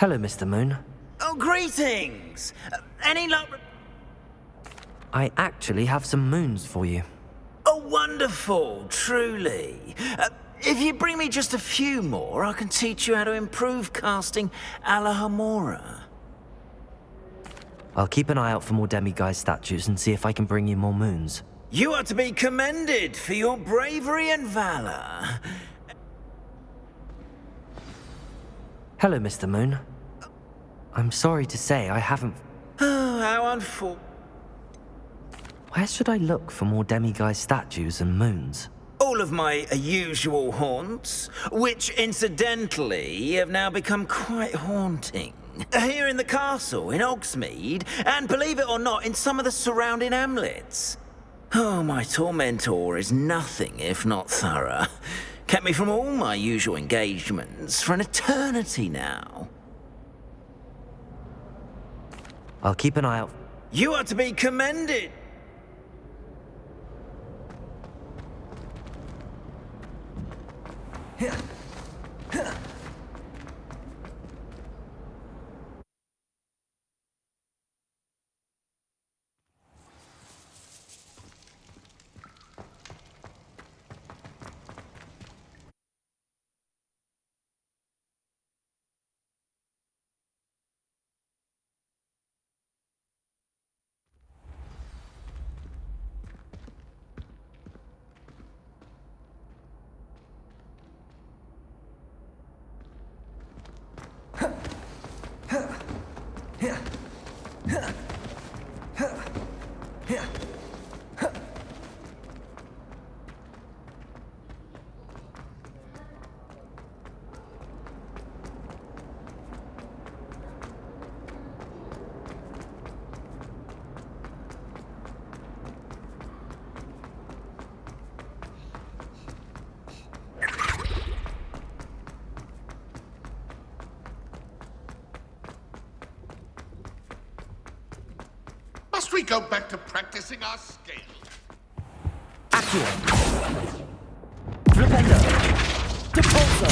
Hello, Mr. Moon. Oh, greetings! Any luck? I actually have some moons for you. Oh, wonderful, truly. If you bring me just a few more, I can teach you how to improve casting a la Hamura. I'll keep an eye out for more demiguise statues and see if I can bring you more moons. You are to be commended for your bravery and valor. Hello, Mr. Moon. I'm sorry to say I haven't... Oh, how unfortunate. Where should I look for more demiguise statues and moons? All of my usual haunts, which incidentally have now become quite haunting. Here in the castle, in Hogsmeade, and believe it or not, in some of the surrounding hamlets. Oh, my tormentor is nothing if not thorough. Kept me from all my usual engagements for an eternity now. I'll keep an eye out. You are to be commended. Must we go back to practicing our skills? Accio! Flipendo! Depulso!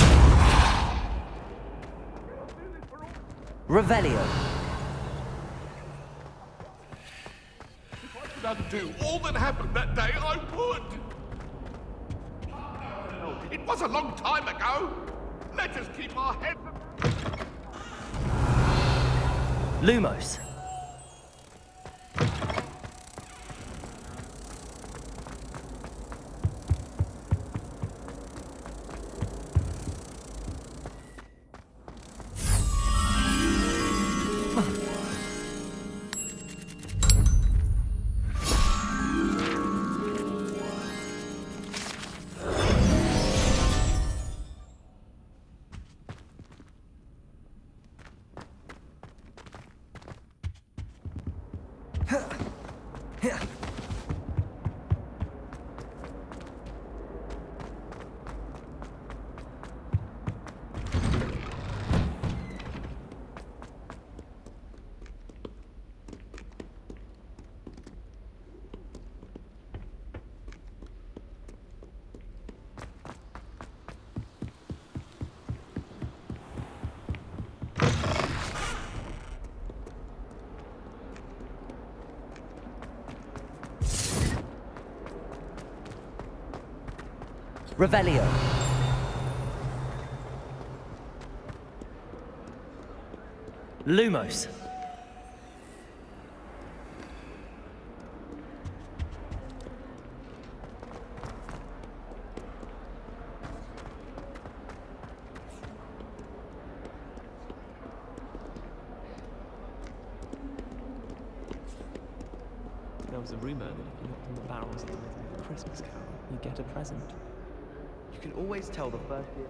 Revelio! If I could undo all that happened that day, I would! It was a long time ago! Let us keep our heads... Lumos! Revelio! Lumos! There was a rumor that if you looked in the barrels of the Christmas Carol, you'd get a present. You can always tell the first year.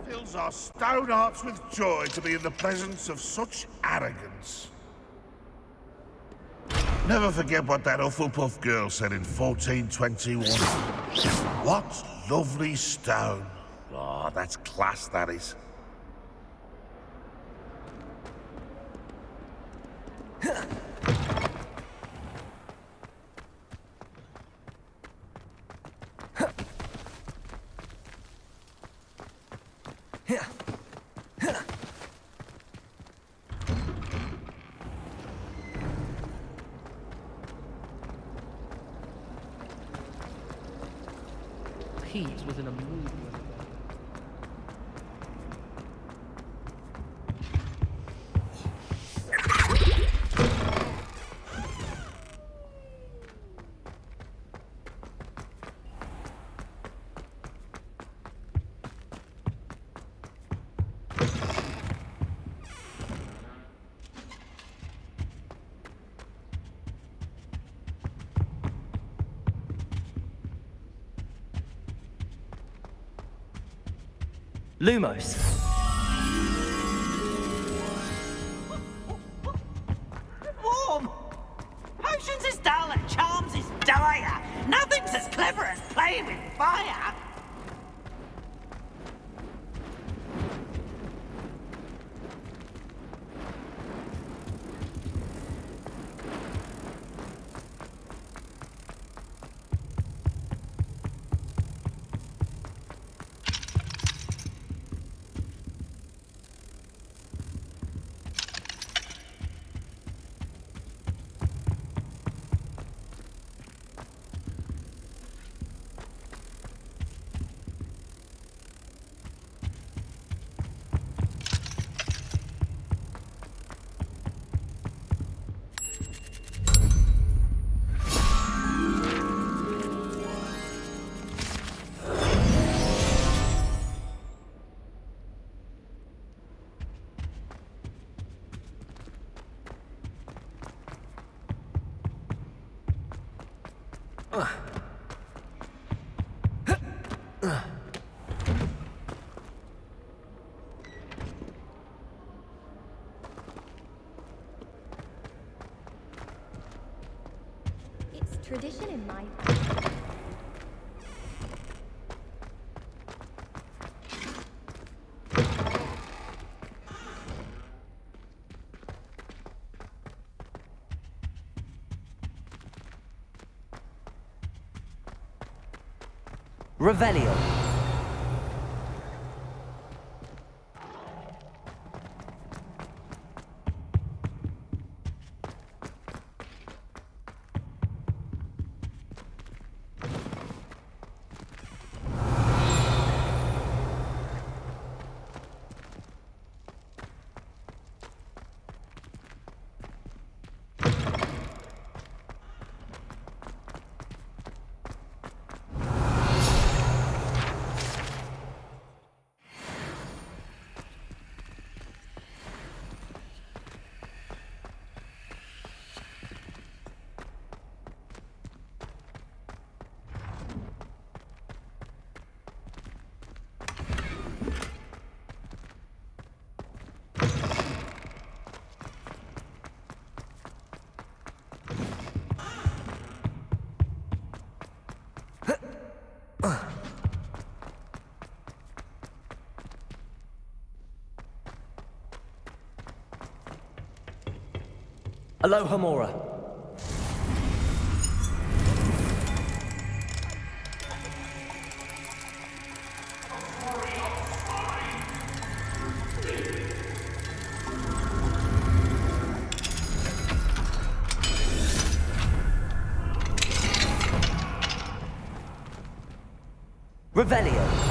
Fills our stone hearts with joy to be in the presence of such arrogance. Never forget what that Hufflepuff girl said in 1421. What lovely stone. Oh, that's class, that is. Pete was in a mood. Lumos. Warm! Potions is dull and charms is dire. Nothing's as clever as playing with fire. It's tradition in my Revelio. Aloha Mora. Revelio.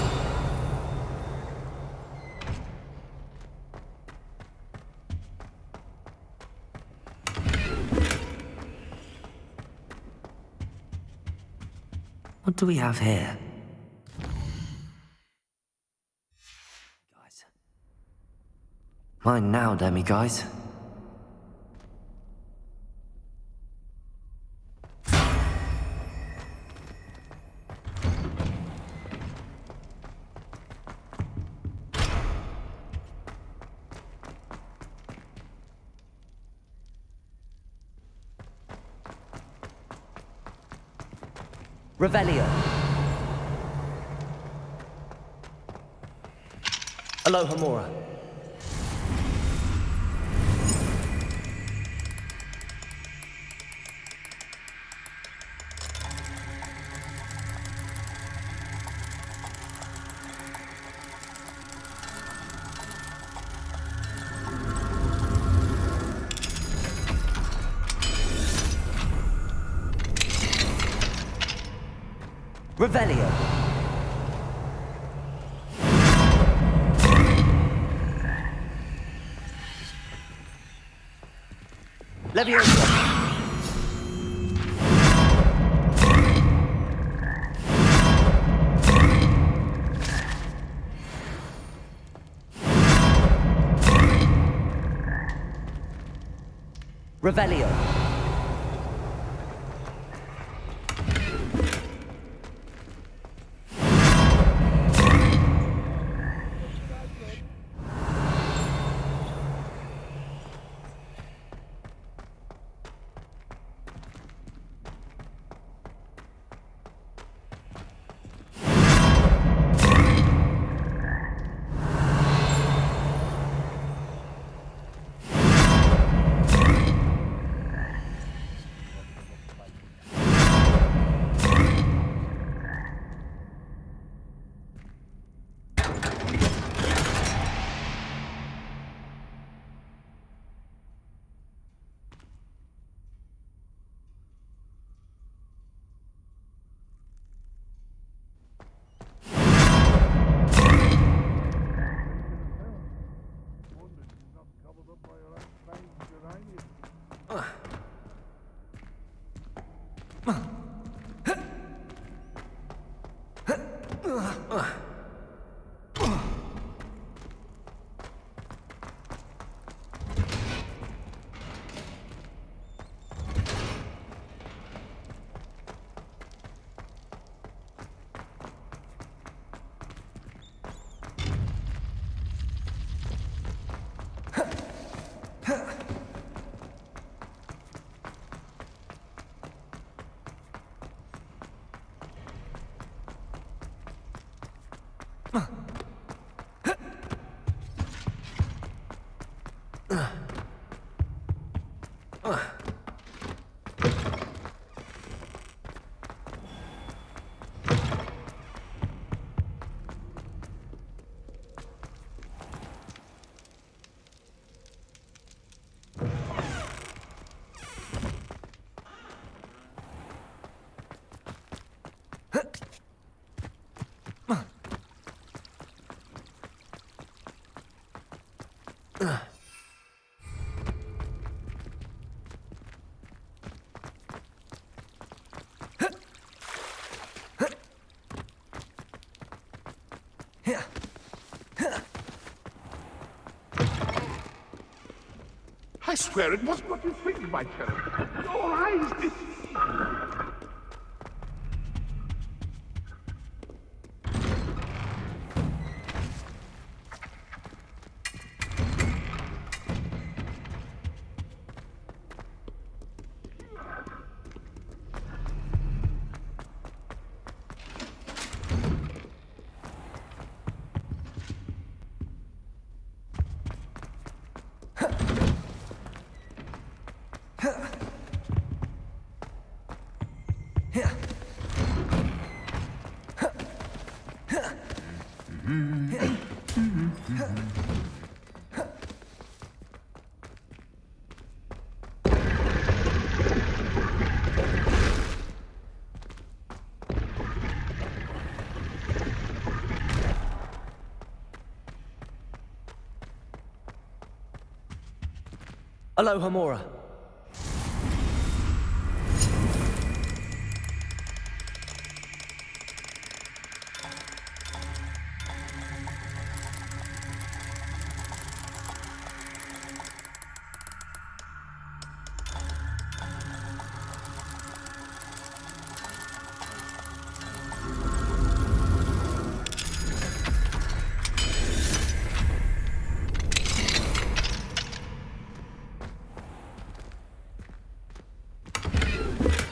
What do we have here? Guys. Mine now, Demi guys. Revelio. Aloha Mora. Revelio. Leviosa. Revelio. I swear it wasn't what you think, my child. Your eyes deceive. Aloha Mora.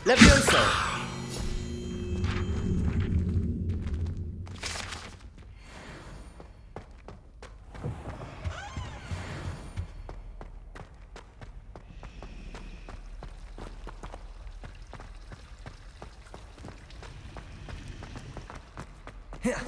Levioso! Yeah.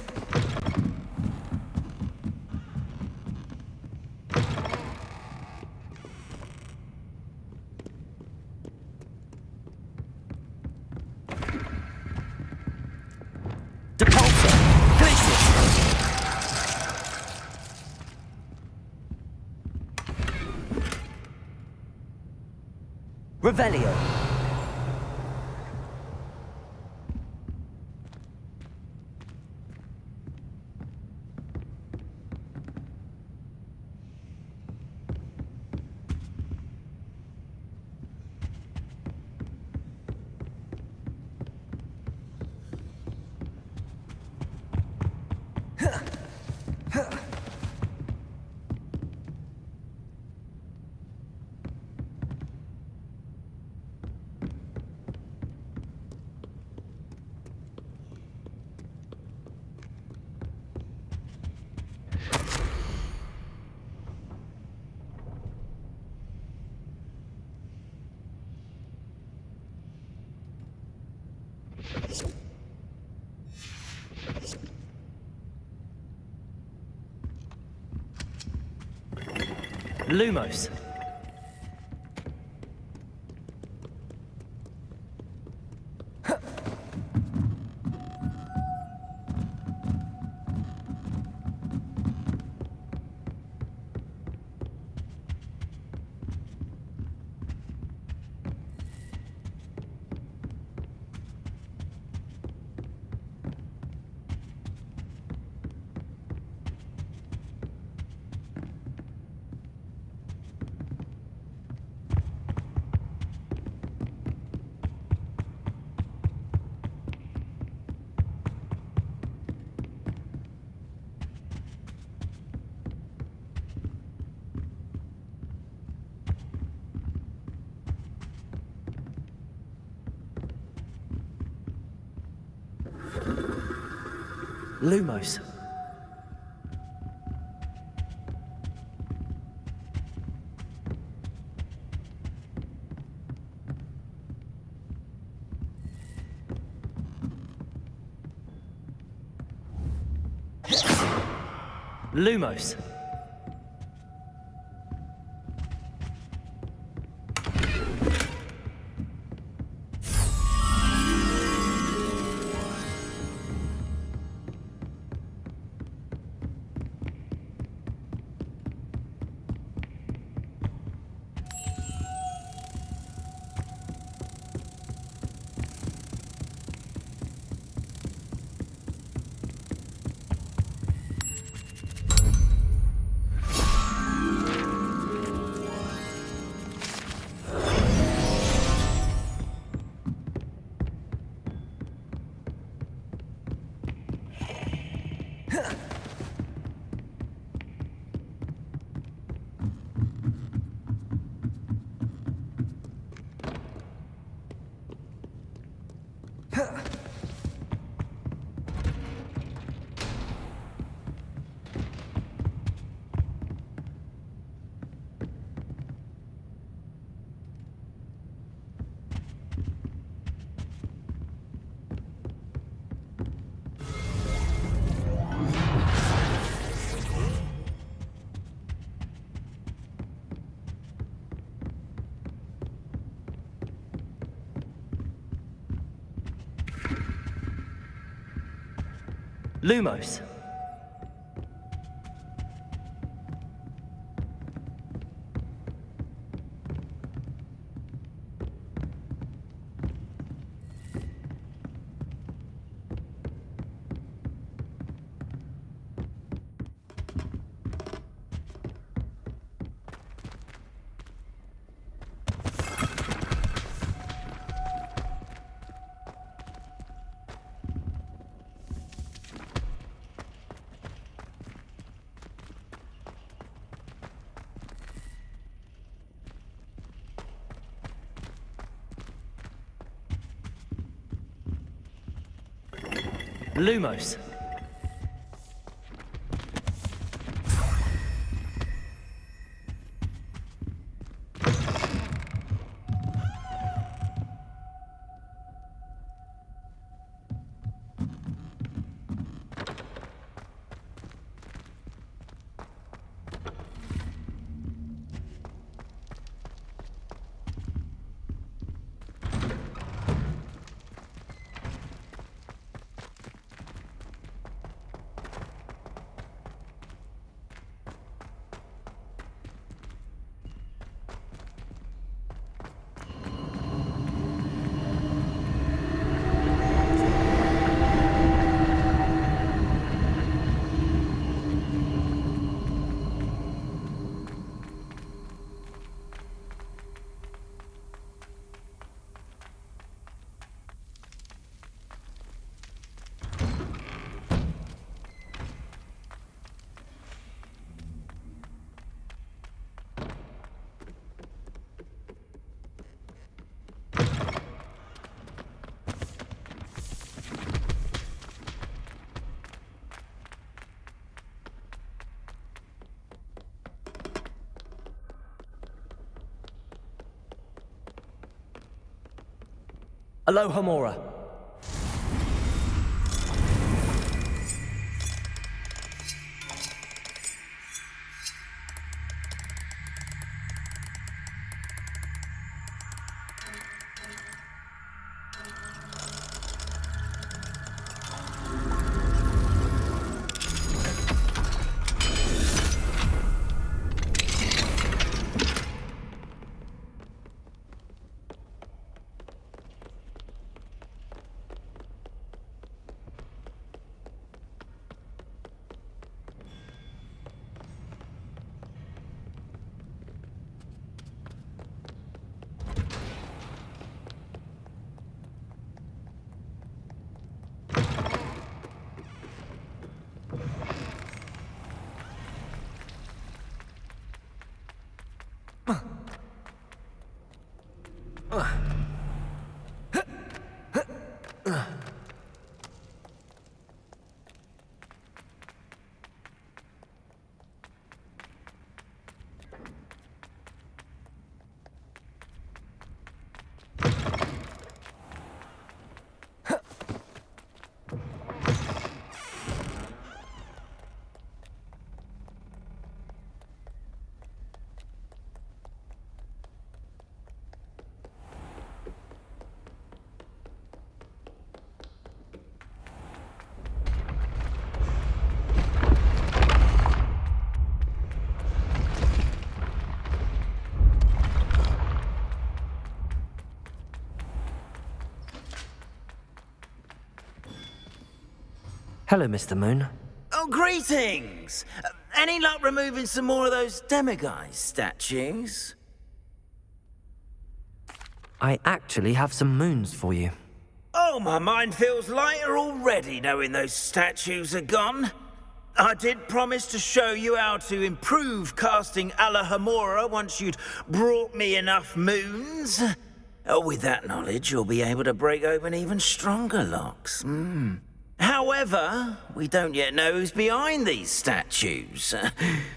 Revelio. Lumos. Lumos. Lumos. Lumos. Lumos. Alohomora. Hello, Mr. Moon. Oh, greetings! Any luck removing some more of those demiguise statues? I actually have some moons for you. Oh, my mind feels lighter already knowing those statues are gone. I did promise to show you how to improve casting Alohomora once you'd brought me enough moons. With that knowledge, you'll be able to break open even stronger locks. However, we don't yet know who's behind these statues.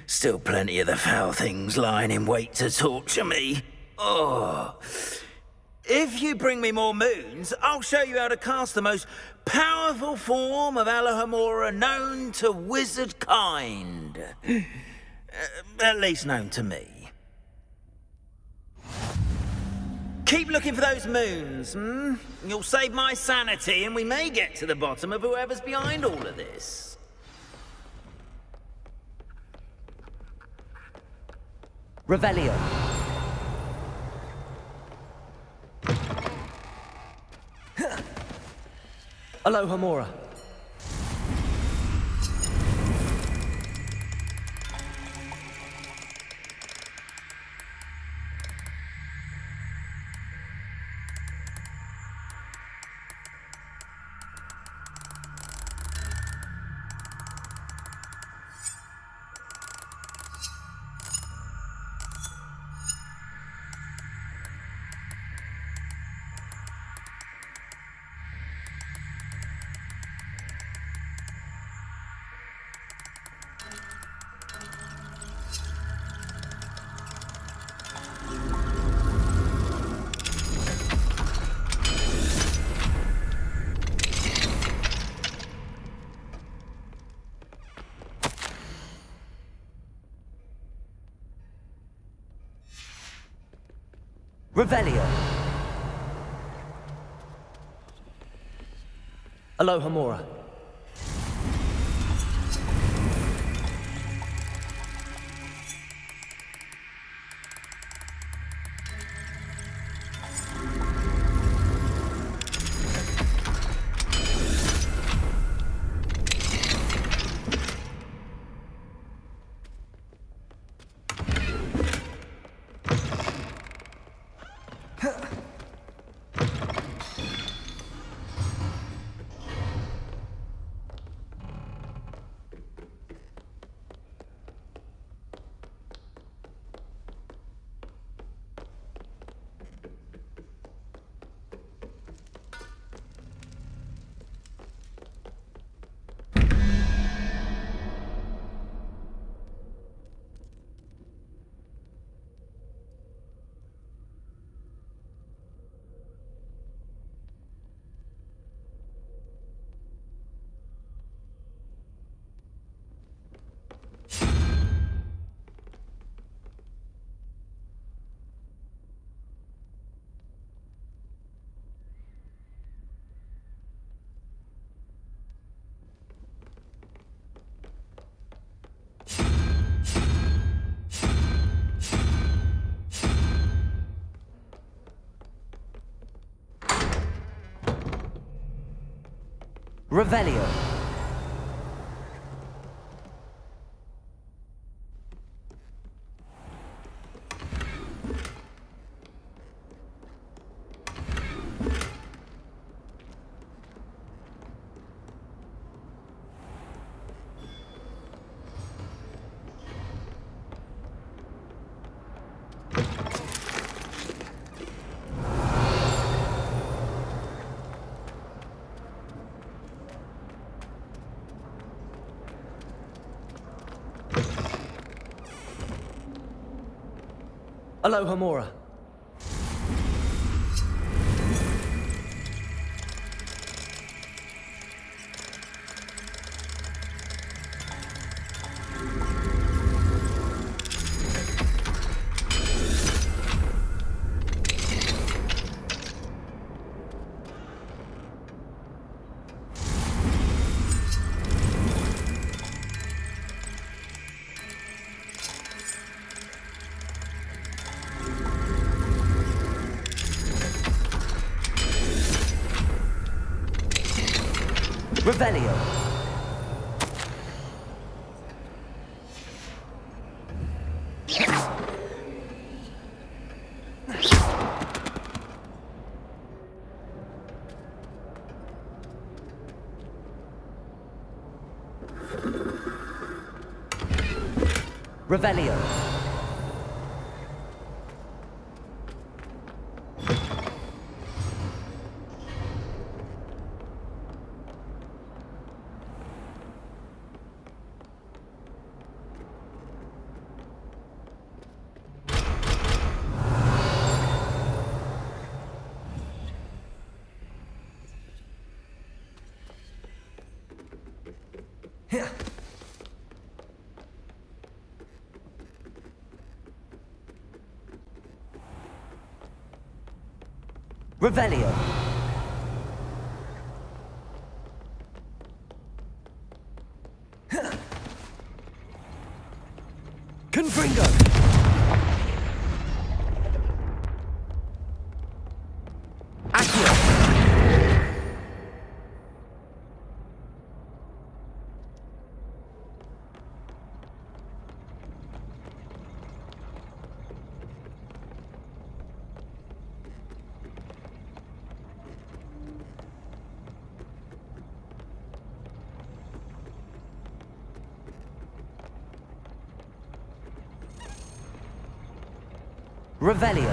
Still plenty of the foul things lying in wait to torture me. Oh. If you bring me more moons, I'll show you how to cast the most powerful form of Alohomora known to wizard kind. At least known to me. Keep looking for those moons, You'll save my sanity, and we may get to the bottom of whoever's behind all of this. Revelio. Alohomora. Revelio. Alohomora. Revelio. Aloha Mora. Revelio. Revelio. Revelio. Confringo. Accio. Revelio.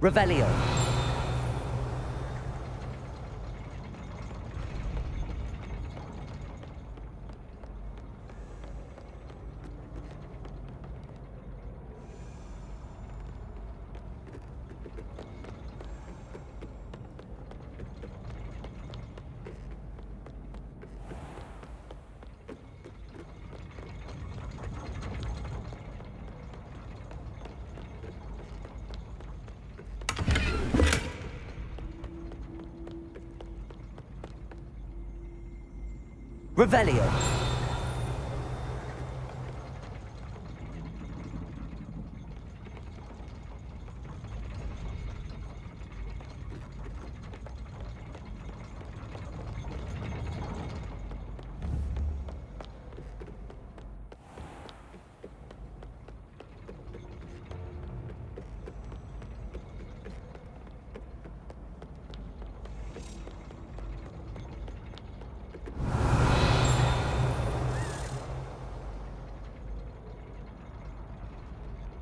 Revelio. Revelio.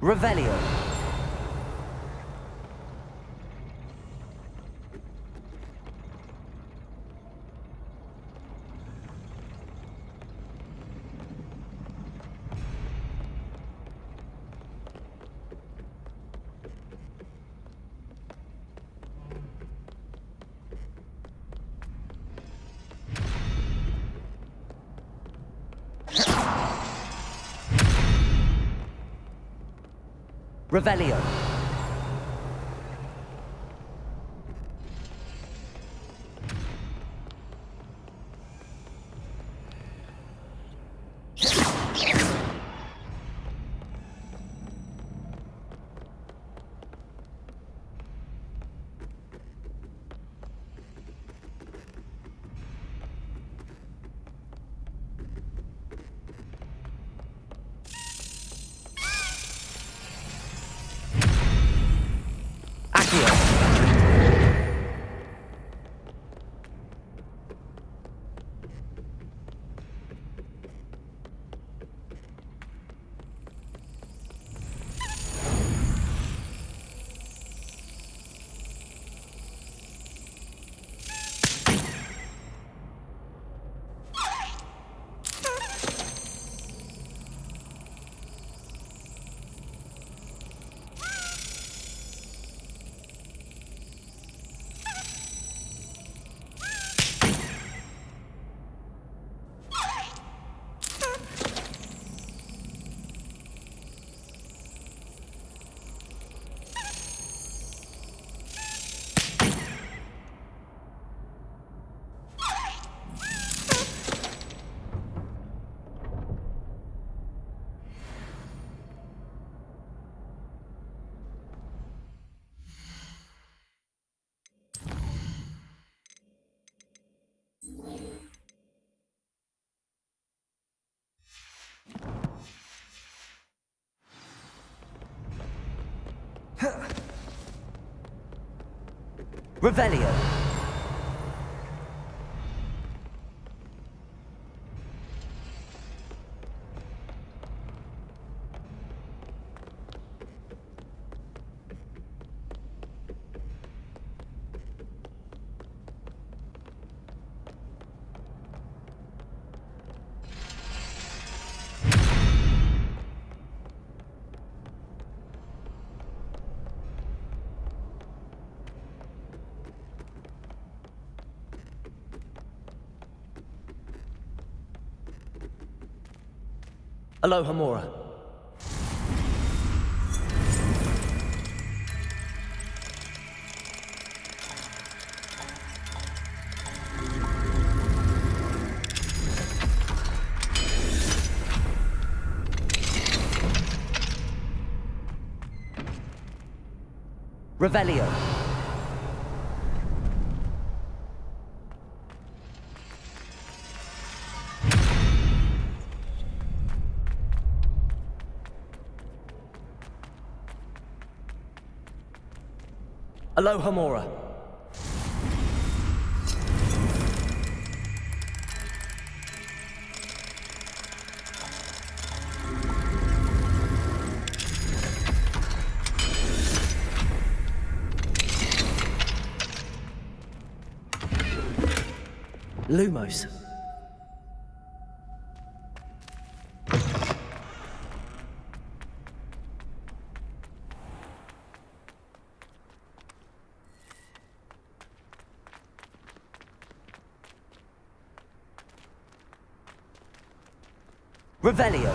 Revelio. Revelio. Accio. Revelio. Aloha Mora. Revelio. Aloha Mora. Lumos. Revelio.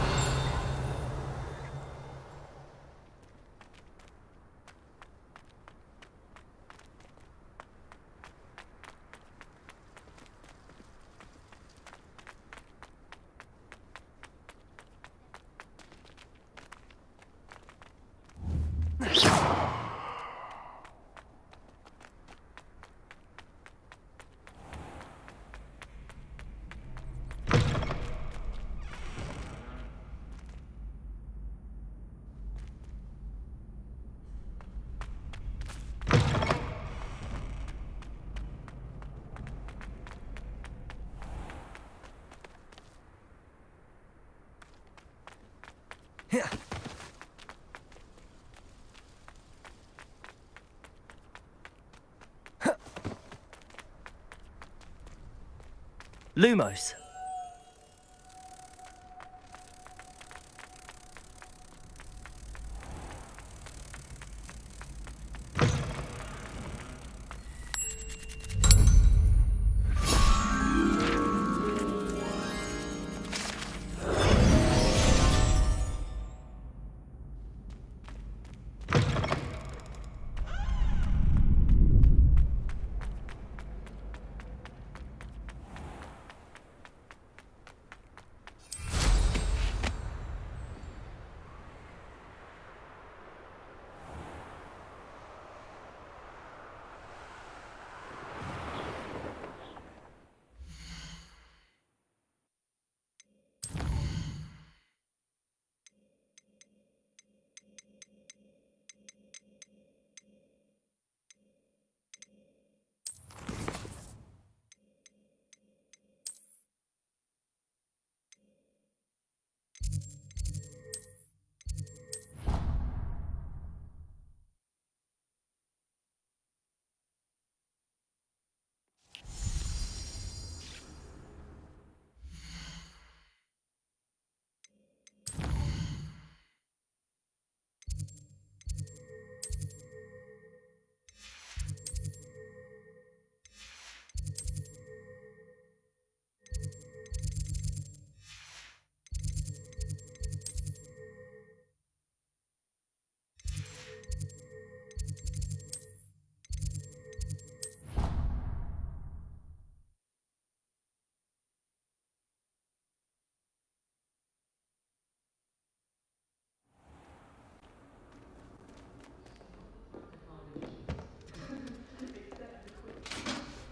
Lumos.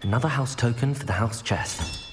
Another house token for the house chest.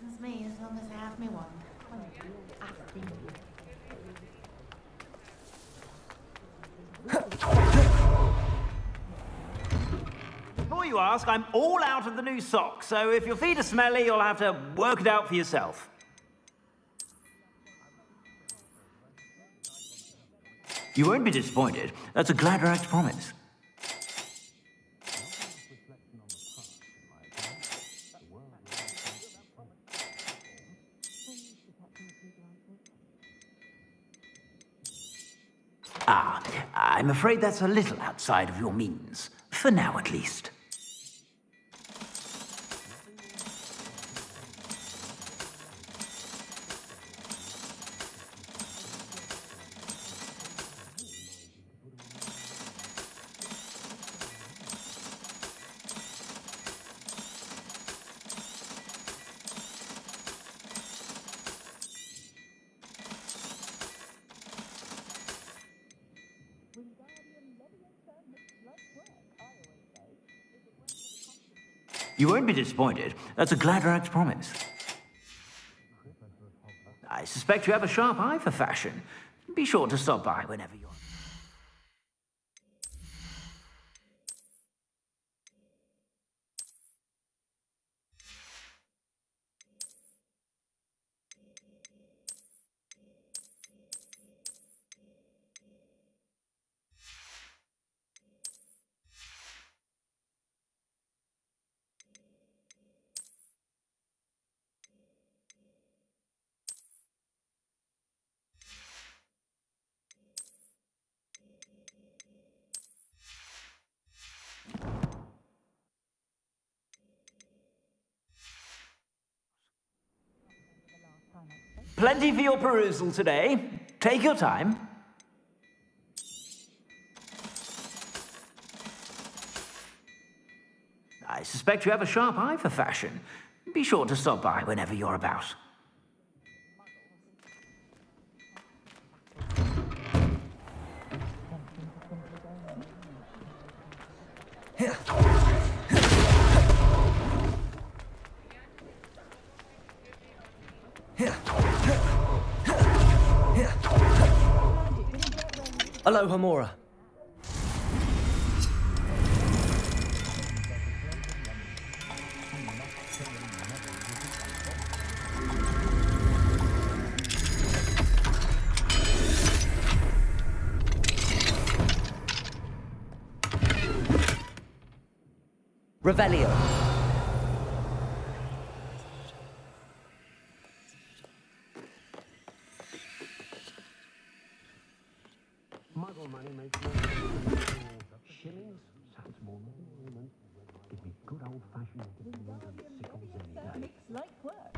frightens me as long as I have me one. Before you ask, I'm all out of the new socks, so if your feet are smelly, you'll have to work it out for yourself. You won't be disappointed. That's a glad rags promise. Ah, I'm afraid that's a little outside of your means. For now, at least. You won't be disappointed. That's a glad rags promise. I suspect you have a sharp eye for fashion. Be sure to stop by whenever you're... Plenty for your perusal today. Take your time. I suspect you have a sharp eye for fashion. Be sure to stop by whenever you're about. Aloha Mora. Revelio. Muggle money makes no shillings, that's more than give me good old-fashioned sickles any day. Like work.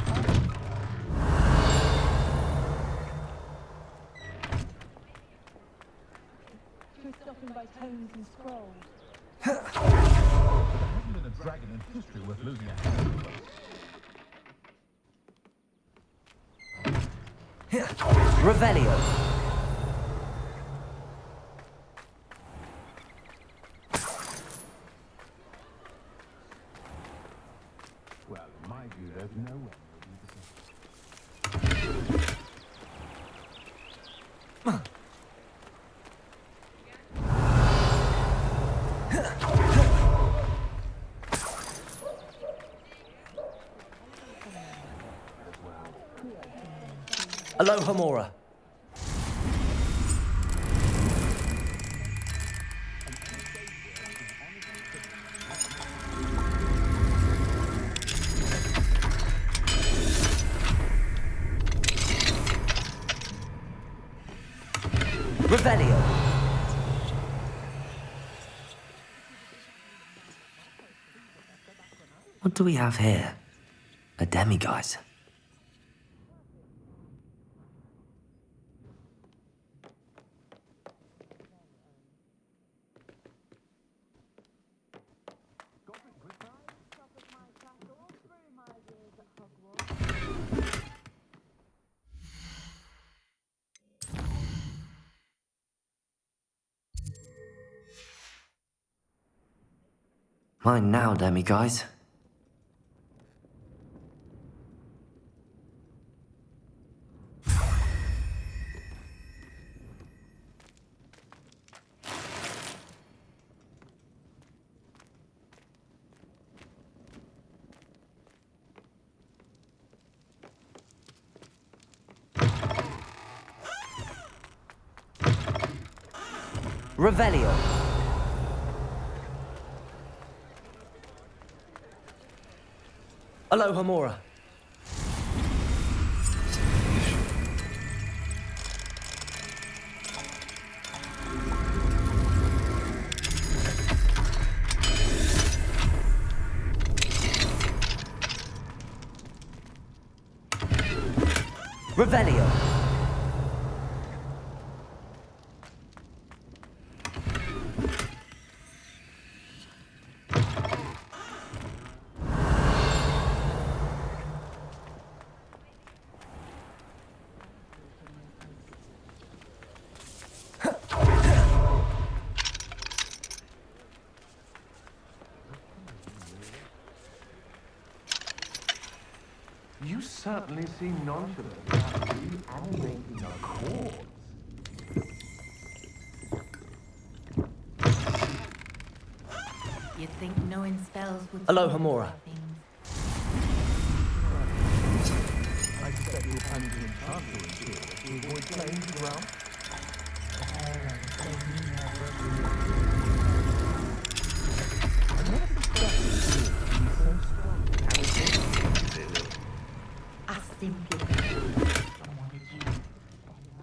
She was stopping by tomes and scrolls. There hasn't been a dragon in history worth losing a hand to. Revelio. Well, in my view, there's no way. Aloha Mora. Revelio. What do we have here? A demiguise. Mine now, demiguise. Revelio. Aloha Mora. Revelio. You certainly seem nonchalant about reanimating a corpse. You'd think knowing spells would... Aloha Mora. I suspect you're planning to enchant your interior to avoid flames as well. I never suspected you to be so strong. I simply... I wanted you to stay on.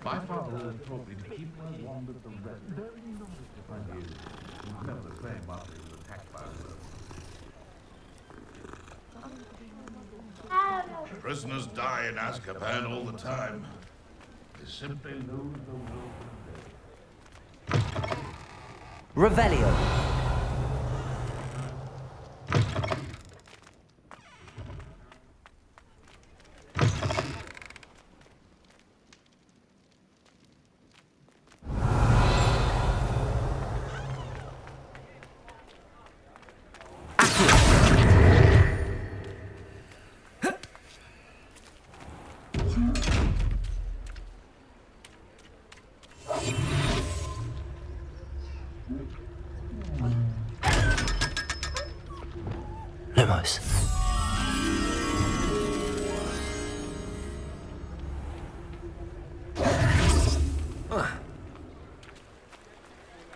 My father taught me to keep my wand at the ready. Very nice if I knew. He was never the same after he was attacked by a Prisoners die in Azkaban all the time. They simply lose the will. Revelio. Lumos.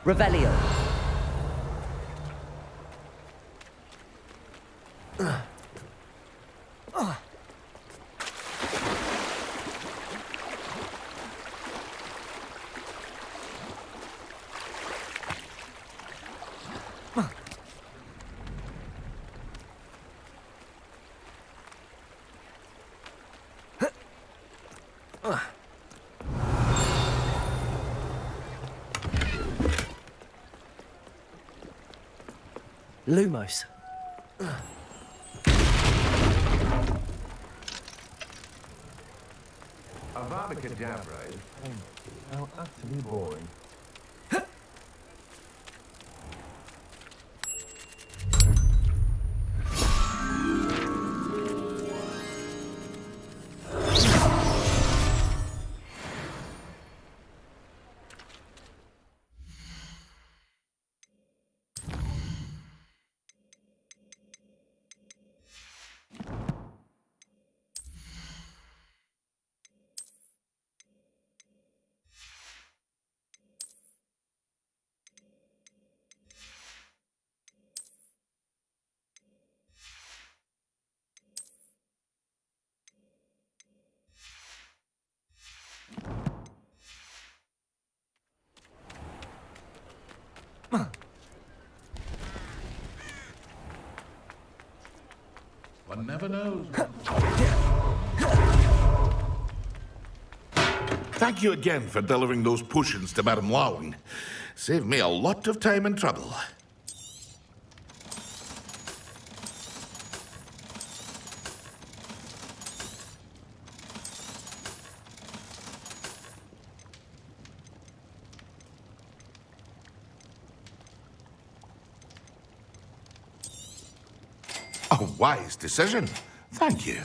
Revelio. Lumos. Avada Kedavra is painful. How utterly boring. One never knows. Thank you again for delivering those potions to Madame Wowing. Saved me a lot of time and trouble. A wise decision. Thank you.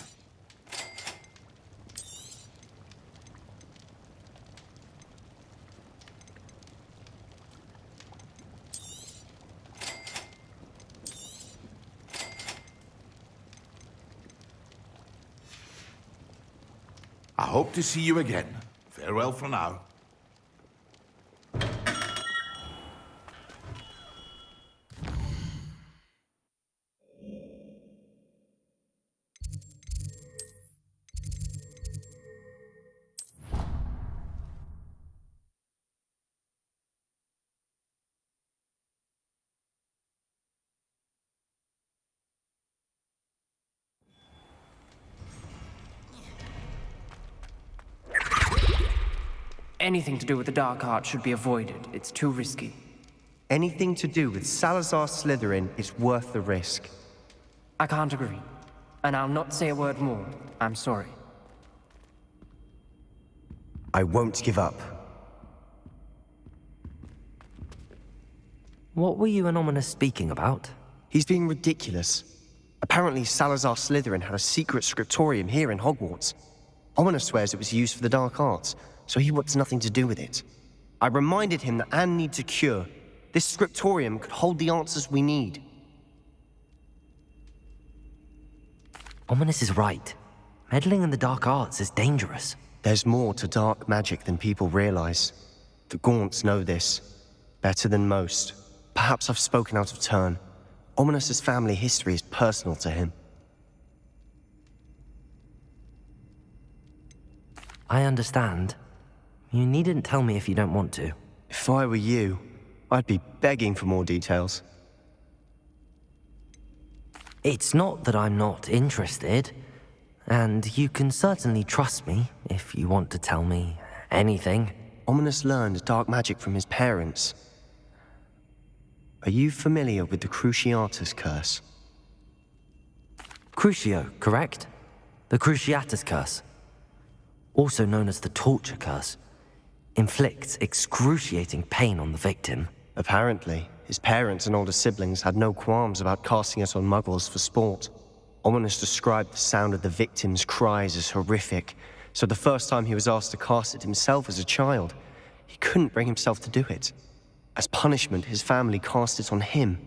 hope to see you again. Farewell for now. Anything to do with the dark arts should be avoided. It's too risky. Anything to do with Salazar Slytherin is worth the risk. I can't agree. And I'll not say a word more. I'm sorry. I won't give up. What were you and Ominous speaking about? He's being ridiculous. Apparently Salazar Slytherin had a secret scriptorium here in Hogwarts. Ominous swears it was used for the dark arts, so he wants nothing to do with it. I reminded him that Anne needs a cure. This scriptorium could hold the answers we need. Ominous is right. Meddling in the dark arts is dangerous. There's more to dark magic than people realize. The Gaunts know this. Better than most. Perhaps I've spoken out of turn. Ominous's family history is personal to him. I understand. You needn't tell me if you don't want to. If I were you, I'd be begging for more details. It's not that I'm not interested, and you can certainly trust me if you want to tell me anything. Ominous learned dark magic from his parents. Are you familiar with the Cruciatus Curse? Crucio, correct? The Cruciatus Curse. Also known as the Torture Curse. Inflicts excruciating pain on the victim. Apparently, his parents and older siblings had no qualms about casting it on muggles for sport. Ominous described the sound of the victim's cries as horrific, so the first time he was asked to cast it himself as a child, he couldn't bring himself to do it. As punishment, his family cast it on him.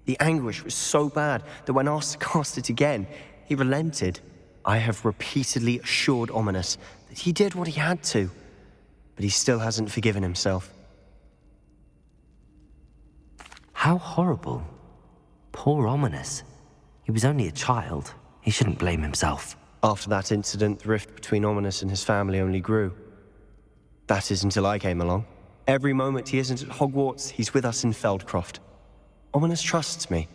The anguish was so bad that when asked to cast it again, he relented. I have repeatedly assured Ominous that he did what he had to, but he still hasn't forgiven himself. How horrible. Poor Ominous. He was only a child. He shouldn't blame himself. After that incident, the rift between Ominous and his family only grew. That is until I came along. Every moment he isn't at Hogwarts, he's with us in Feldcroft. Ominous trusts me.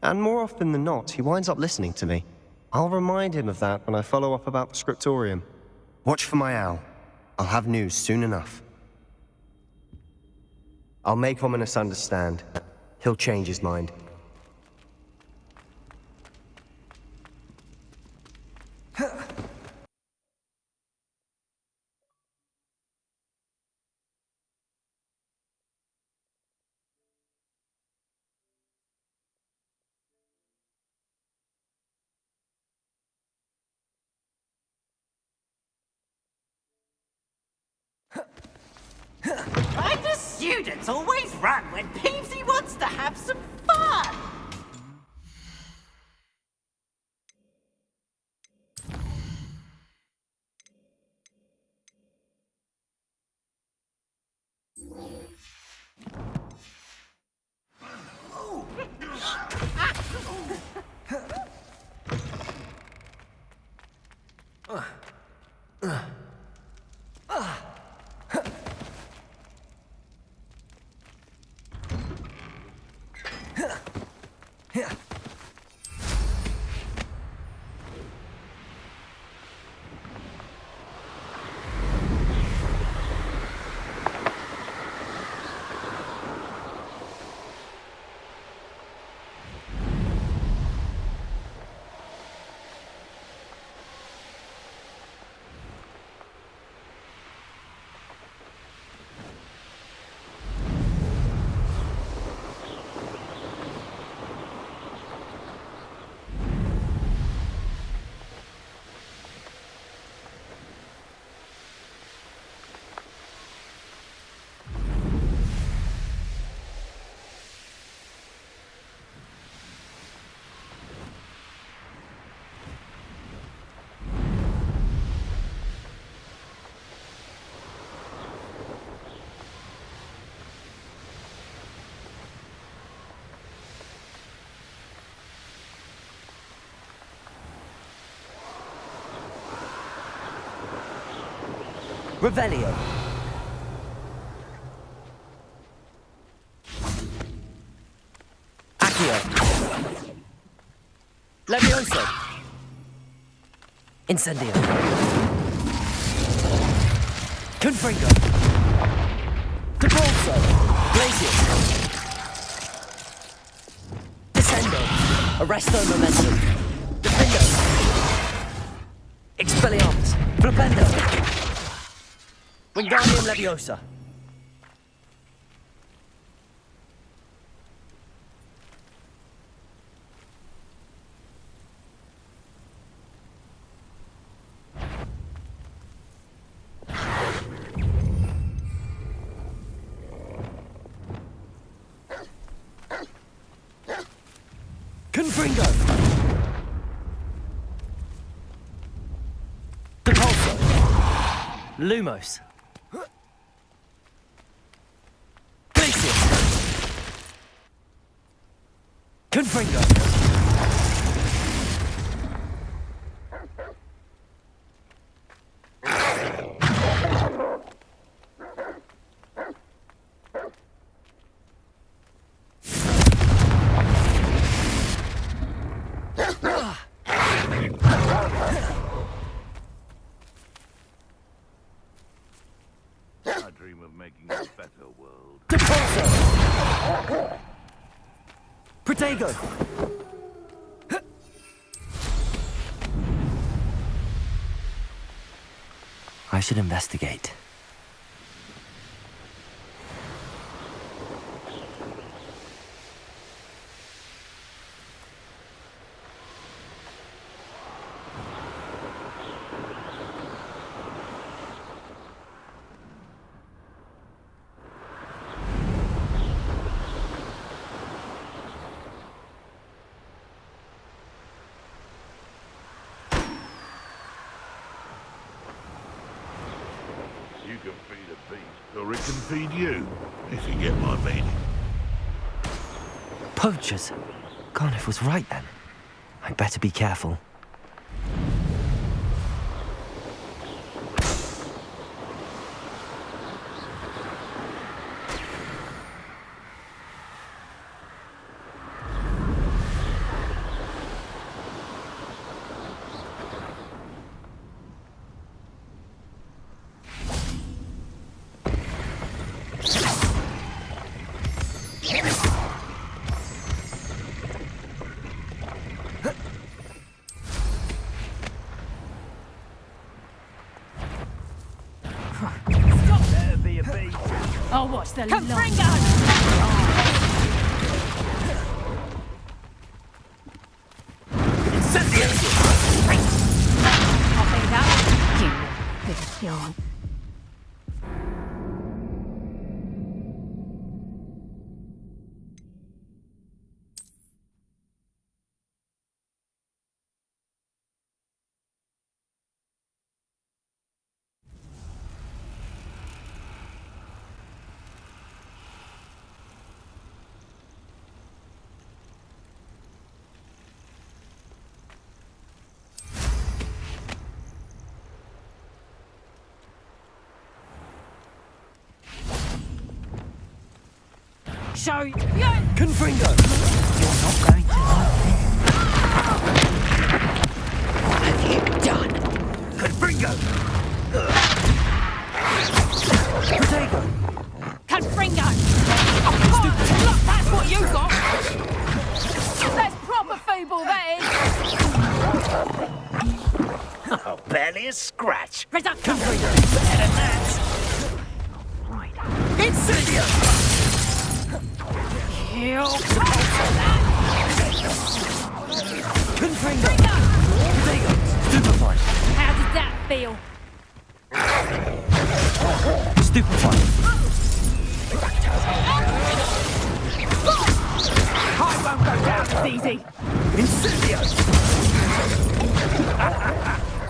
And more often than not, he winds up listening to me. I'll remind him of that when I follow up about the scriptorium. Watch for my owl. I'll have news soon enough. I'll make Ominous understand. He'll change his mind. Why do students always run when Peevesy wants to have some fun? Revelio. Accio. Levioso. Incendio. Confringo. Depulso. Glacius. Descendo. Arresto momentum. Defendo. Expelliarmus. Flipendo. Wingardium Leviosa. Confringo! Depulso! Lumos! Glacius! Confringo! I dream of making a better world. Depulso! Protego! I should investigate. You can feed a beast, or it can feed you, if you get my meaning. Poachers? Carniff was right then. I'd better be careful. I'll watch the Confringo! I'll be that. You little yarn. Show you. Confringo! You're not going to like this. What have you done? Confringo! Protego! Confringo! Oh, look, that's what you got! That's proper feeble, that is! Oh, barely a scratch. Reduction! Better than that. Incendio! You Confringo! Protego! Stupefy! How did that feel? Stupefy! I won't go down as easy! Incendio!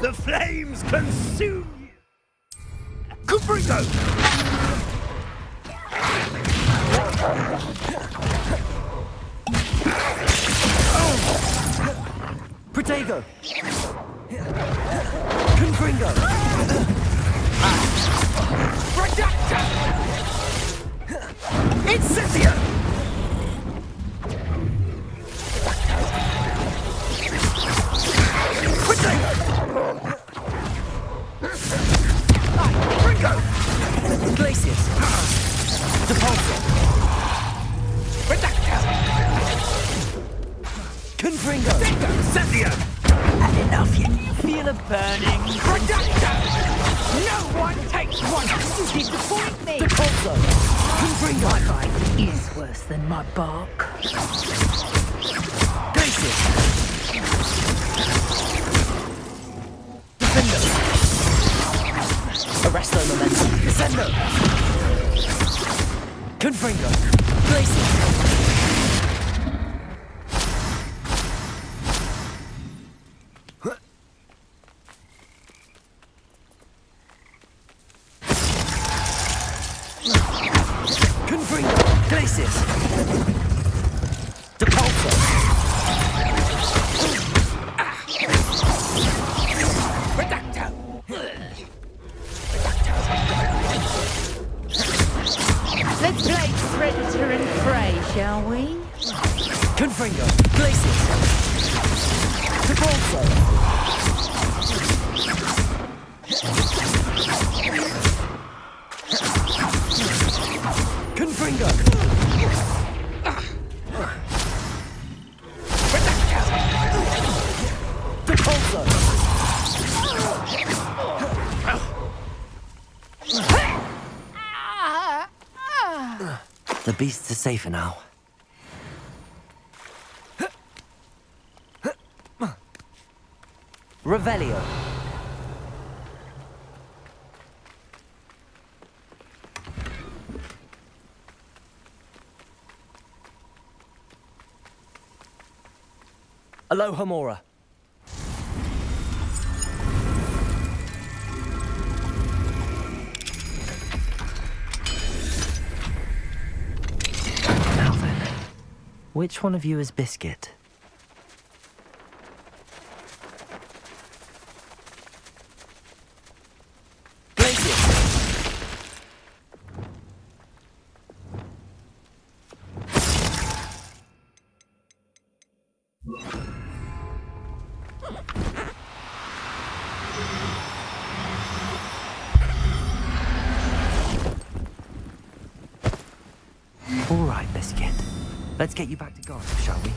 The flames consume you. Confringo! Protego! Confringo! Incendio! Quickly! Ringo! Glacius! Depulso! Reducto! Confringo! Incendio! Had enough yet? Feel a burning. Reducto! No one takes one! You disappoint me! Depulso! Confringo! My bite is worse than my bark. Glacius! Defendo! Arresto Momentum! Descendo! Confringo! Glacius! Confringo! Glacius! Depulso! Reducto! Let's play predator and prey, shall we? Confringo! Glacius! Depulso! Confringo! Depulso! The beasts are safer now. Revelio. Alohomora. Now then, which one of you is Biscuit? All right, Biscuit. Let's get you back to Garth, shall we?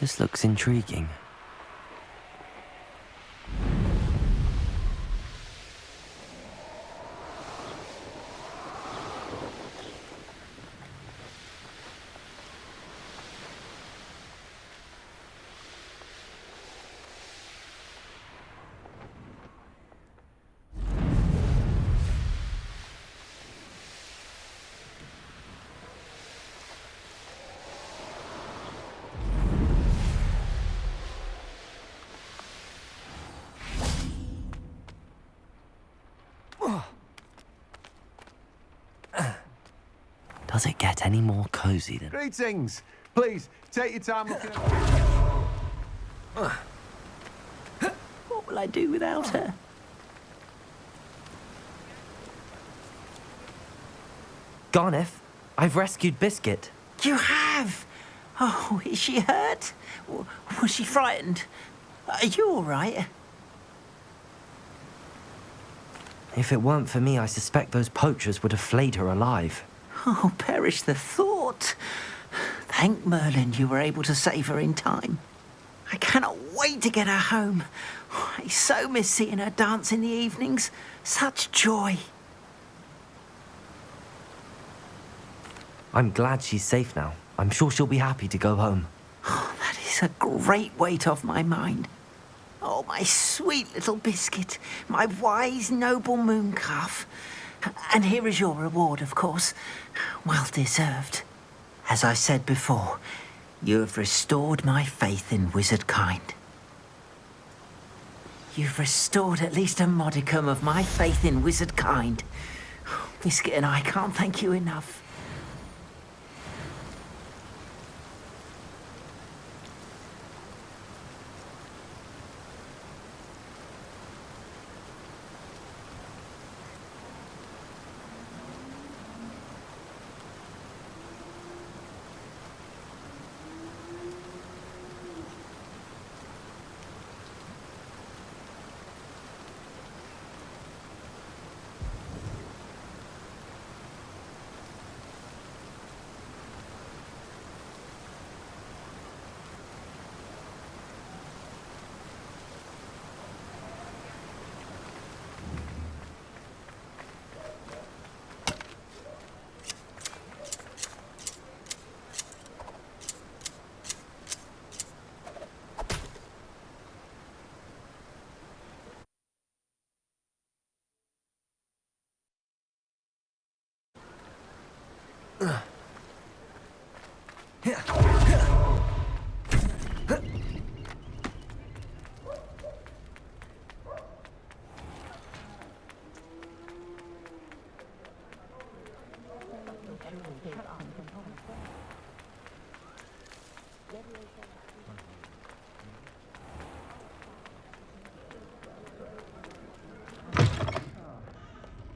This looks intriguing. Does it get any more cozy than... Greetings! Please, take your time looking at... What will I do without her? Garneth, I've rescued Biscuit. You have? Oh, is she hurt? Was she frightened? Are you all right? If it weren't for me, I suspect those poachers would have flayed her alive. Oh, perish the thought. Thank Merlin you were able to save her in time. I cannot wait to get her home. I so miss seeing her dance in the evenings. Such joy. I'm glad she's safe now. I'm sure she'll be happy to go home. Oh, that is a great weight off my mind. Oh, my sweet little Biscuit, my wise, noble moon calf. And here is your reward, of course. Well deserved. As I said before, you have restored my faith in wizard kind. You've restored at least a modicum of my faith in wizard kind. Biscuit and I can't thank you enough.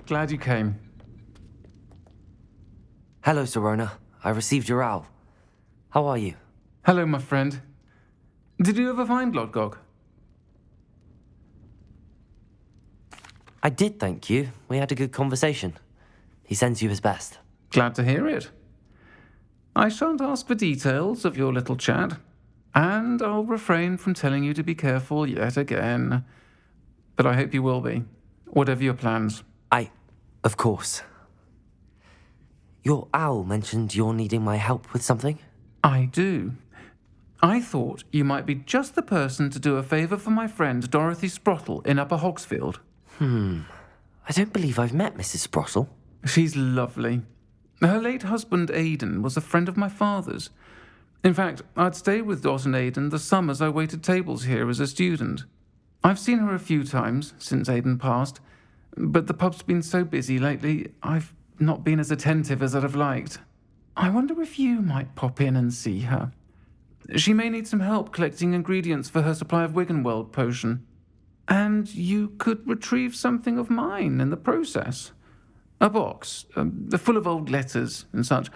Glad you came. Hello, Serona. I received your owl. How are you? Hello, my friend. Did you ever find Lodgog? I did, thank you. We had a good conversation. He sends you his best. Glad to hear it. I shan't ask for details of your little chat, and I'll refrain from telling you to be careful yet again. But I hope you will be, whatever your plans. Of course. Your owl mentioned you're needing my help with something? I do. I thought you might be just the person to do a favour for my friend Dorothy Sprottle in Upper Hogsfield. I don't believe I've met Mrs. Sprottle. She's lovely. Her late husband Aidan was a friend of my father's. In fact, I'd stayed with Dot and Aidan the summers I waited tables here as a student. I've seen her a few times since Aidan passed, but the pub's been so busy lately, I've not been as attentive as I'd have liked. I wonder if you might pop in and see her. She may need some help collecting ingredients for her supply of Wiggenweld potion. And you could retrieve something of mine in the process. A box, full of old letters and such.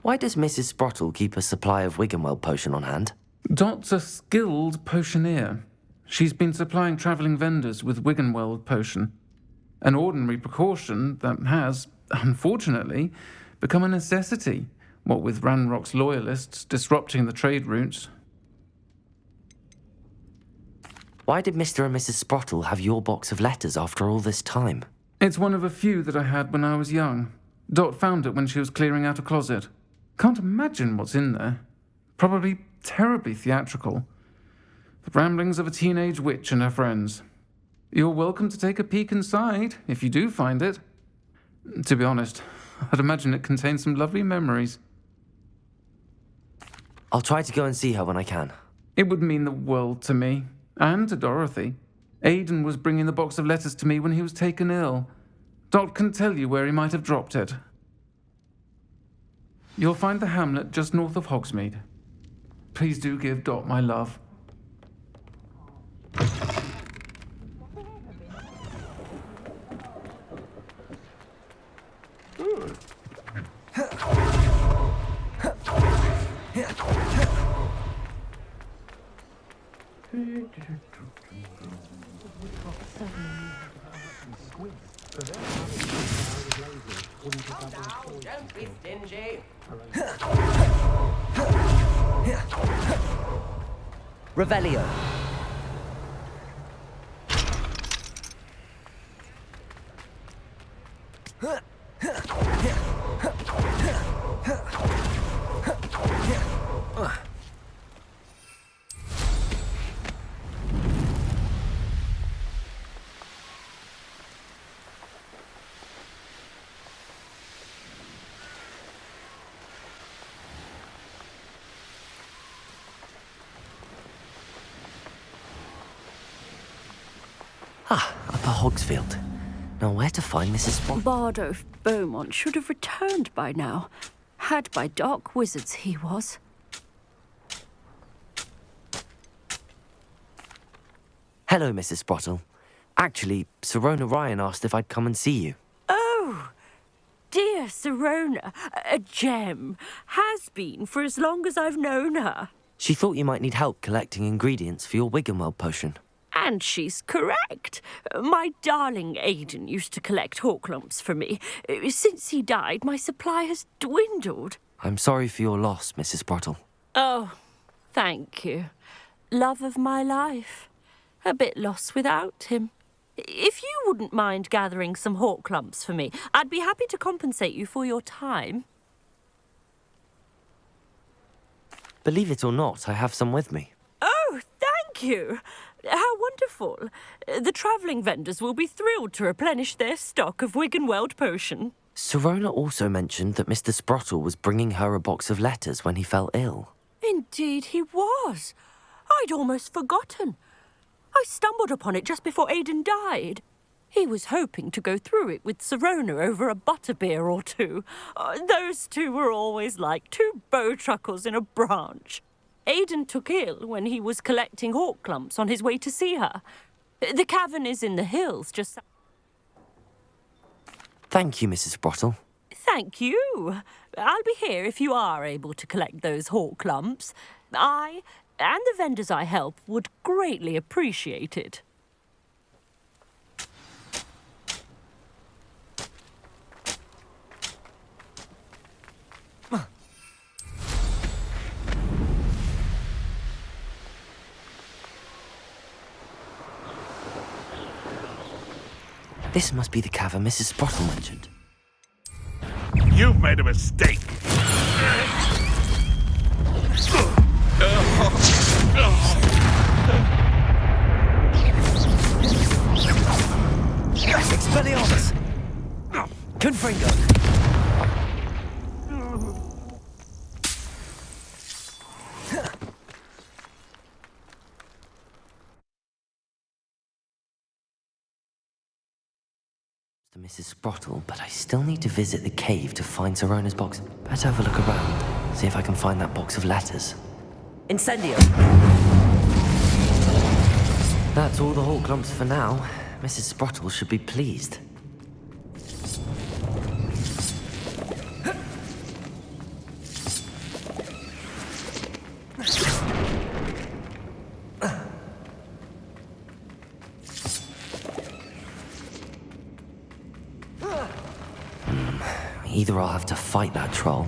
Why does Mrs. Sprottle keep a supply of Wiggenweld potion on hand? Dot's a skilled potioneer. She's been supplying travelling vendors with Wiggenweld potion. An ordinary precaution that has, unfortunately, become a necessity, what with Ranrock's loyalists disrupting the trade routes. Why did Mr. and Mrs. Sprottle have your box of letters after all this time? It's one of a few that I had when I was young. Dot found it when she was clearing out a closet. Can't imagine what's in there. Probably terribly theatrical. The ramblings of a teenage witch and her friends. You're welcome to take a peek inside, if you do find it. To be honest, I'd imagine it contains some lovely memories. I'll try to go and see her when I can. It would mean the world to me, and to Dorothy. Aidan was bringing the box of letters to me when he was taken ill. Dot can tell you where he might have dropped it. You'll find the hamlet just north of Hogsmeade. Please do give Dot my love. Don't be stingy. Revelio. Up at Hogsfield. Now where to find Mrs. Sprottle? Bardo Beaumont should have returned by now. Had by dark wizards he was. Hello, Mrs. Sprottle. Actually, Sirona Ryan asked if I'd come and see you. Oh, dear Sirona, a gem. Has been for as long as I've known her. She thought you might need help collecting ingredients for your Wiggenweld potion. And she's correct. My darling Aidan used to collect hawk lumps for me. Since he died, my supply has dwindled. I'm sorry for your loss, Mrs. Sprottle. Oh, thank you. Love of my life. A bit lost without him. If you wouldn't mind gathering some hawk lumps for me, I'd be happy to compensate you for your time. Believe it or not, I have some with me. Oh, thank you. How wonderful. The travelling vendors will be thrilled to replenish their stock of Wiggenweld potion. Sirona also mentioned that Mr. Sprottle was bringing her a box of letters when he fell ill. Indeed he was. I'd almost forgotten. I stumbled upon it just before Aidan died. He was hoping to go through it with Sirona over a butterbeer or two. Those two were always like two bowtruckles in a branch. Aidan took ill when he was collecting hawk lumps on his way to see her. The cavern is in the hills just... Thank you, Mrs. Sprottle. Thank you. I'll be here if you are able to collect those hawk lumps. I and the vendors I help would greatly appreciate it. This must be the cavern Mrs. Sprottle mentioned. You've made a mistake. Expelliarmus! Confringo! To Mrs. Sprottle, but I still need to visit the cave to find Sirona's box. Better have a look around, see if I can find that box of letters. Incendio! That's all the hawk lumps for now. Mrs. Sprottle should be pleased. Either I'll have to fight that troll,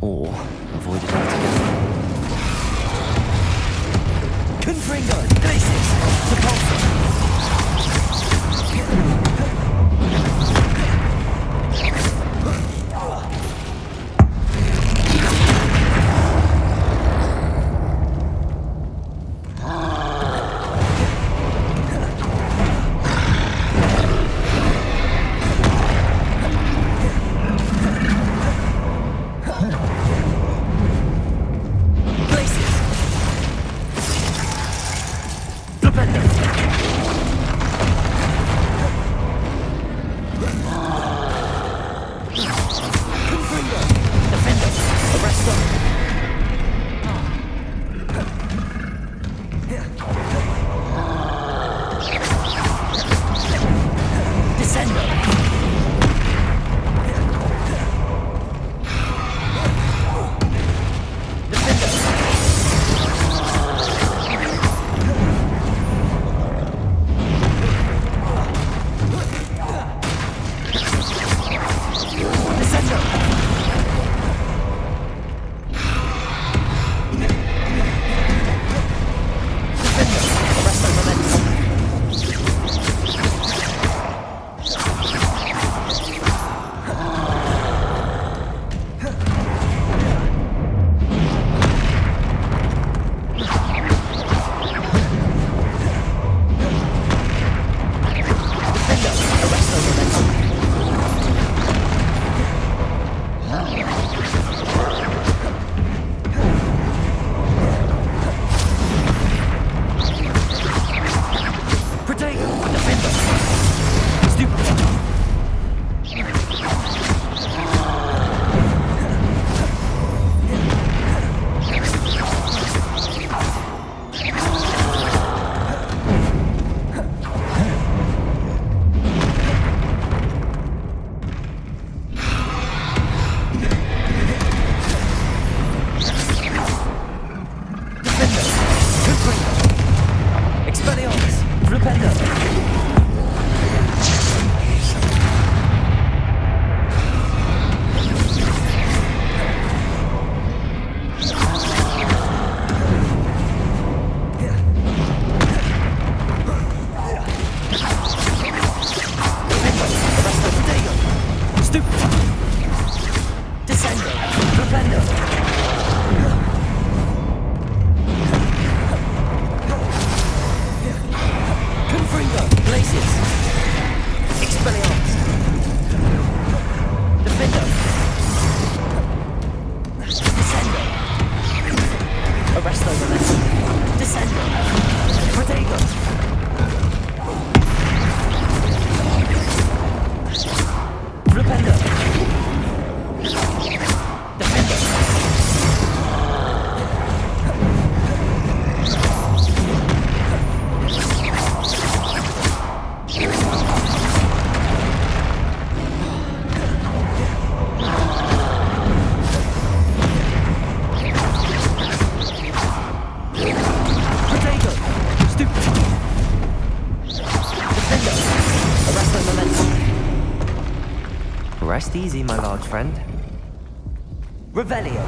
or avoid it altogether. Confringo! Glacis! Sepulchre! Rest easy, my large friend. Revelio.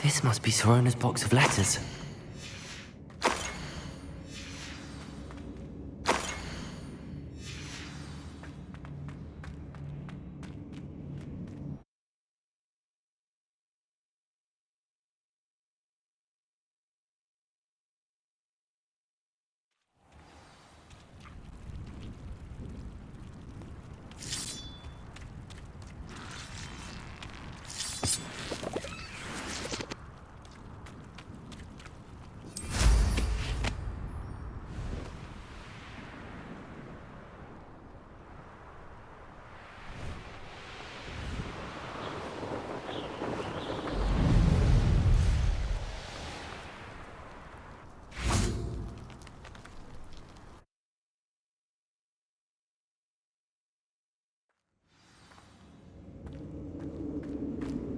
This must be Sorona's box of letters.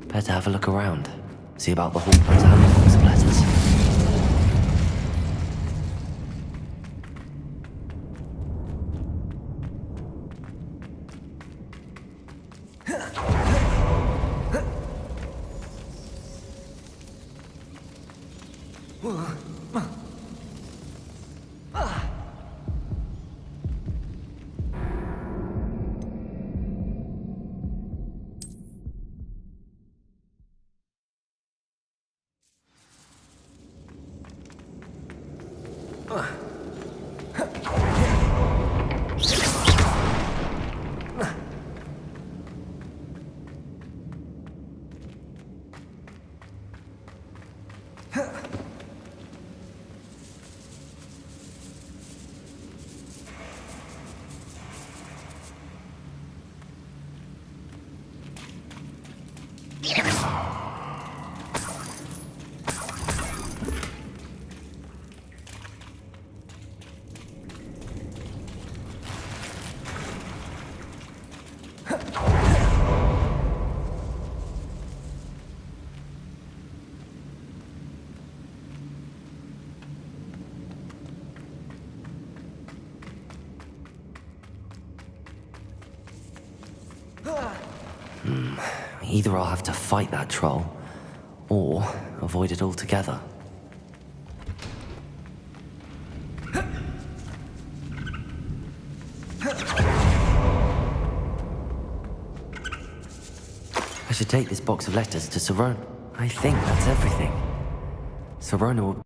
Better have a look around. See about the Hogwarts and the box of letters. Either I'll have to fight that troll, or avoid it altogether. I should take this box of letters to Sirona. I think that's everything. Sirona will...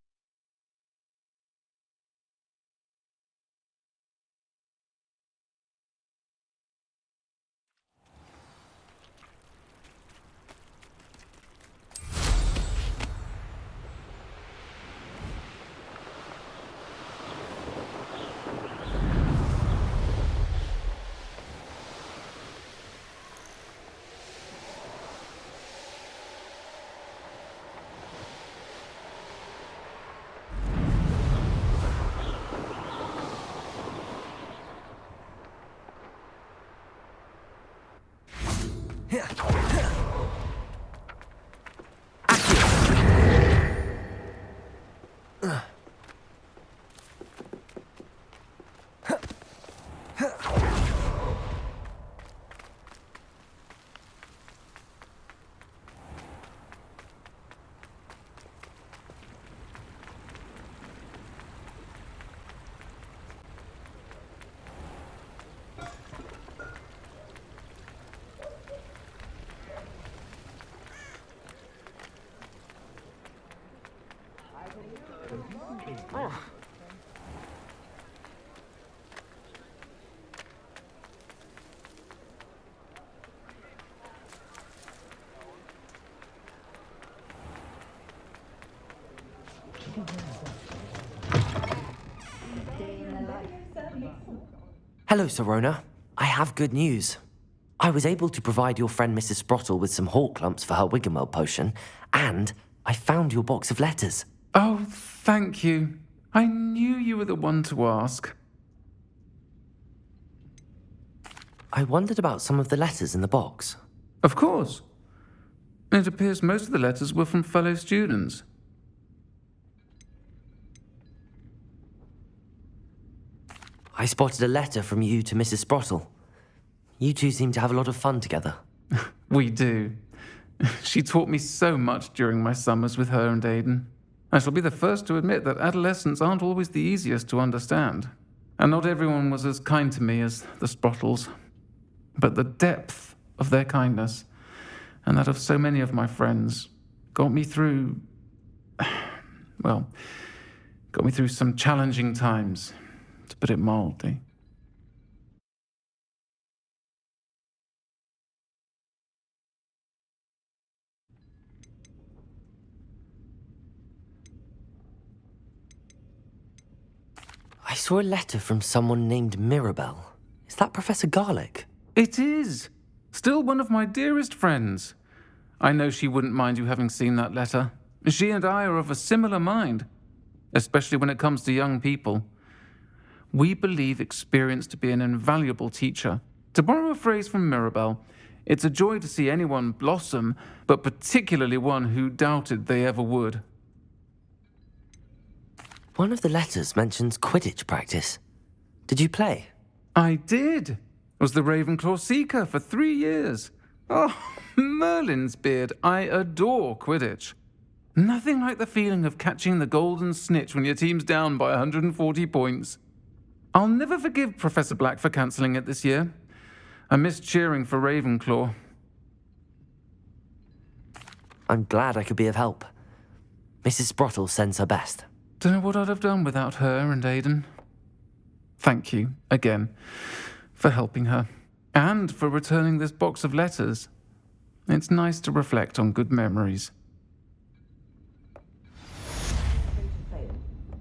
Hello, Sirona. I have good news. I was able to provide your friend Mrs. Sprottle with some hawk lumps for her Wiggenweld potion, and I found your box of letters. Oh, thank you. I knew you were the one to ask. I wondered about some of the letters in the box. Of course. It appears most of the letters were from fellow students. I spotted a letter from you to Mrs. Sprottle. You two seem to have a lot of fun together. We do. She taught me so much during my summers with her and Aidan. I shall be the first to admit that adolescents aren't always the easiest to understand. And not everyone was as kind to me as the Sprottles. But the depth of their kindness, and that of so many of my friends, got me through... well, got me through some challenging times, to put it mildly. I saw a letter from someone named Mirabelle. Is that Professor Garlick? It is! Still one of my dearest friends. I know she wouldn't mind you having seen that letter. She and I are of a similar mind, especially when it comes to young people. We believe experience to be an invaluable teacher. To borrow a phrase from Mirabelle, it's a joy to see anyone blossom, but particularly one who doubted they ever would. One of the letters mentions Quidditch practice. Did you play? I did. Was the Ravenclaw Seeker for 3 years. Oh, Merlin's beard, I adore Quidditch. Nothing like the feeling of catching the golden snitch when your team's down by 140 points. I'll never forgive Professor Black for cancelling it this year. I missed cheering for Ravenclaw. I'm glad I could be of help. Mrs. Sprottle sends her best. Don't know what I'd have done without her and Aidan. Thank you, again, for helping her, and for returning this box of letters. It's nice to reflect on good memories.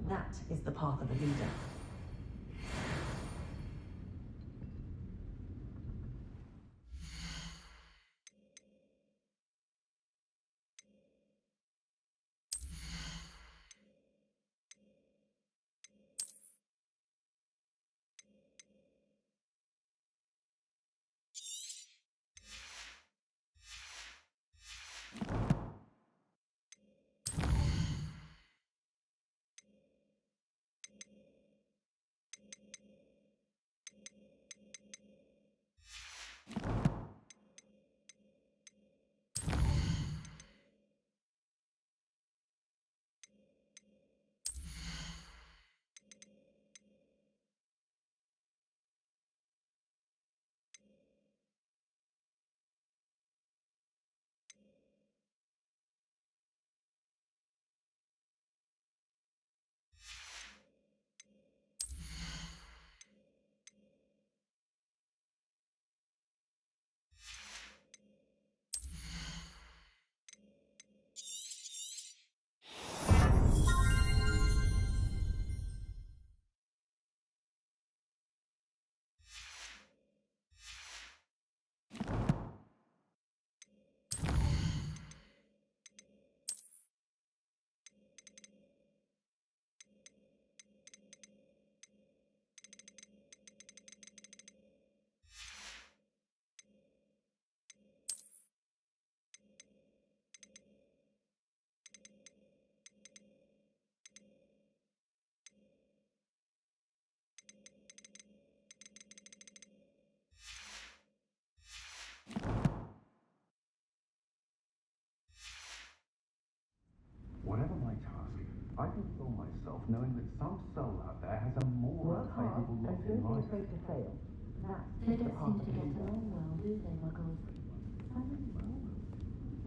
That is the path of a leader. Whatever my task, I console myself knowing that some soul out there has a more unfavorable lot in life. To fail. They don't seem to get along well, do they, Muggles? I really don't.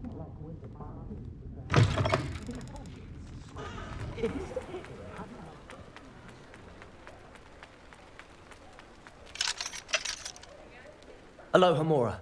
Not like with the party. Aloha, Mora.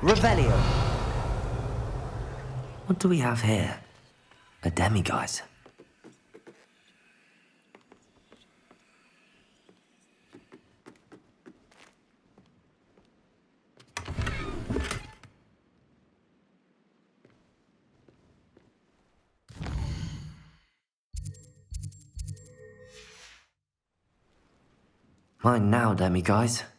Revelio. What do we have here? A demiguise. Fine now, demiguise.